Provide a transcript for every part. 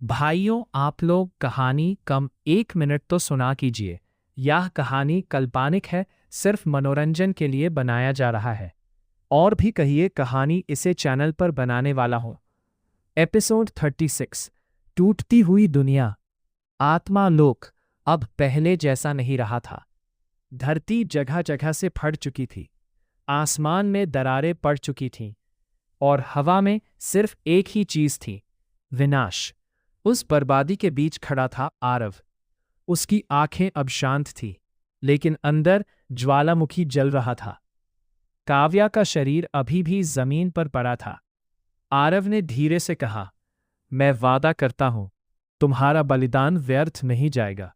भाइयों, आप लोग कहानी कम 1 मिनट तो सुना कीजिए। यह कहानी काल्पनिक है, सिर्फ मनोरंजन के लिए बनाया जा रहा है। और भी कहिए कहानी इसे चैनल पर बनाने वाला हूँ। एपिसोड 36, टूटती हुई दुनिया। आत्मा लोक अब पहले जैसा नहीं रहा था। धरती जगह जगह से फट चुकी थी, आसमान में दरारें पड़ चुकी थीं, और हवा में सिर्फ एक ही चीज थी, विनाश। उस बर्बादी के बीच खड़ा था आरव। उसकी आंखें अब शांत थी, लेकिन अंदर ज्वालामुखी जल रहा था। काव्या का शरीर अभी भी जमीन पर पड़ा था। आरव ने धीरे से कहा, मैं वादा करता हूं, तुम्हारा बलिदान व्यर्थ नहीं जाएगा।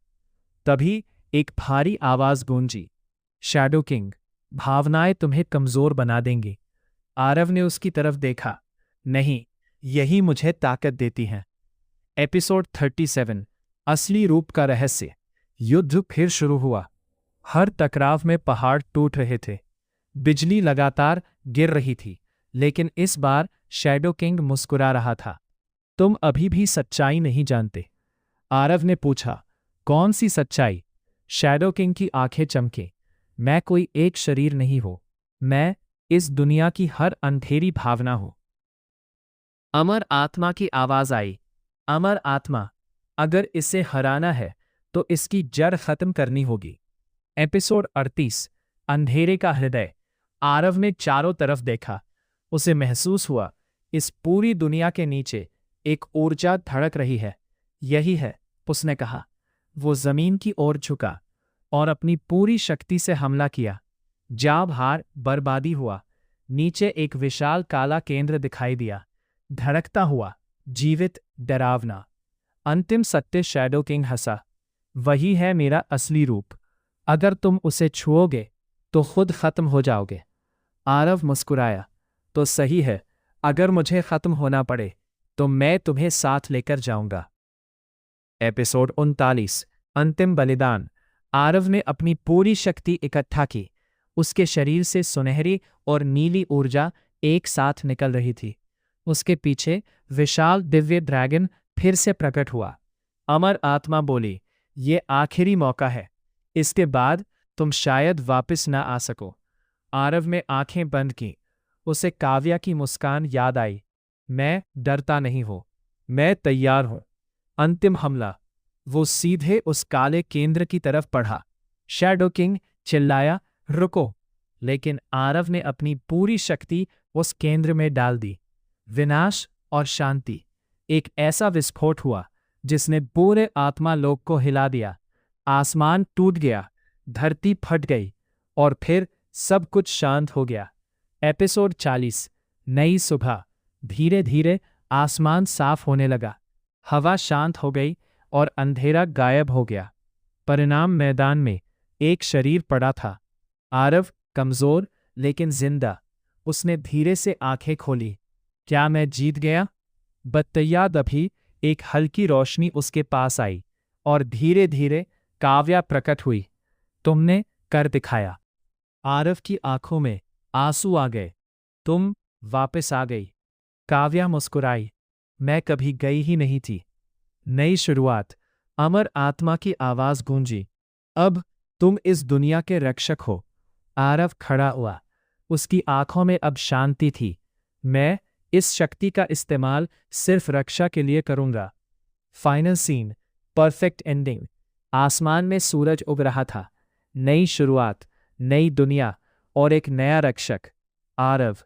तभी एक भारी आवाज गूंजी, शैडो किंग, भावनाएं तुम्हें कमजोर बना देंगी। आरव ने उसकी तरफ देखा, नहीं, यही मुझे ताकत देती हैं। एपिसोड 37, असली रूप का रहस्य। युद्ध फिर शुरू हुआ। हर टकराव में पहाड़ टूट रहे थे, बिजली लगातार गिर रही थी, लेकिन इस बार शैडो किंग मुस्कुरा रहा था। तुम अभी भी सच्चाई नहीं जानते? आरव ने पूछा। कौन सी सच्चाई? शैडो किंग की आंखें चमके। मैं कोई एक शरीर नहीं हूं, मैं इस दुनिया की हर अंधेरी भावना हूं। अमर आत्मा की आवाज आई। अमर आत्मा, अगर इसे हराना है तो इसकी जड़ खत्म करनी होगी। एपिसोड 38, अंधेरे का हृदय। आरव ने चारों तरफ देखा। उसे महसूस हुआ, इस पूरी दुनिया के नीचे एक ऊर्जा धड़क रही है। यही है, उसने कहा। वो जमीन की ओर झुका और अपनी पूरी शक्ति से हमला किया। जाब हार बर्बादी हुआ। नीचे एक विशाल काला केंद्र दिखाई दिया, धड़कता हुआ, जीवित, डरावना। अंतिम सत्य। शैडो किंग हंसा। वही है मेरा असली रूप। अगर तुम उसे छुओगे तो खुद खत्म हो जाओगे। आरव मुस्कुराया। तो सही है, अगर मुझे खत्म होना पड़े तो मैं तुम्हें साथ लेकर जाऊंगा। एपिसोड 39, अंतिम बलिदान। आरव ने अपनी पूरी शक्ति इकट्ठा की। उसके शरीर से सुनहरी और नीली ऊर्जा एक साथ निकल रही थी। उसके पीछे विशाल दिव्य ड्रैगन फिर से प्रकट हुआ। अमर आत्मा बोली, ये आखिरी मौका है, इसके बाद तुम शायद वापस ना आ सको। आरव ने आंखें बंद की। उसे काव्या की मुस्कान याद आई। मैं डरता नहीं हूं, मैं तैयार हूं। अंतिम हमला। वो सीधे उस काले केंद्र की तरफ बढ़ा। शैडो किंग चिल्लाया, रुको! लेकिन आरव ने अपनी पूरी शक्ति उस केंद्र में डाल दी। विनाश और शांति। एक ऐसा विस्फोट हुआ जिसने पूरे आत्मा लोक को हिला दिया। आसमान टूट गया, धरती फट गई, और फिर सब कुछ शांत हो गया। एपिसोड 40, नई सुबह। धीरे धीरे आसमान साफ होने लगा। हवा शांत हो गई और अंधेरा गायब हो गया। परिणाम मैदान में एक शरीर पड़ा था। आरव, कमजोर लेकिन जिंदा। उसने धीरे से आंखें खोली। क्या मैं जीत गया? बत्तैया दभी एक हल्की रोशनी उसके पास आई, और धीरे धीरे काव्या प्रकट हुई। तुमने कर दिखाया। आरव की आंखों में आंसू आ गए। तुम वापस आ गई। काव्या मुस्कुराई। मैं कभी गई ही नहीं थी। नई शुरुआत। अमर आत्मा की आवाज गूंजी। अब तुम इस दुनिया के रक्षक हो। आरव खड़ा हुआ। उसकी आंखों में अब शांति थी। मैं इस शक्ति का इस्तेमाल सिर्फ रक्षा के लिए करूंगा। Final scene, perfect ending. आसमान में सूरज उग रहा था। नई शुरुआत, नई दुनिया और एक नया रक्षक, आरव।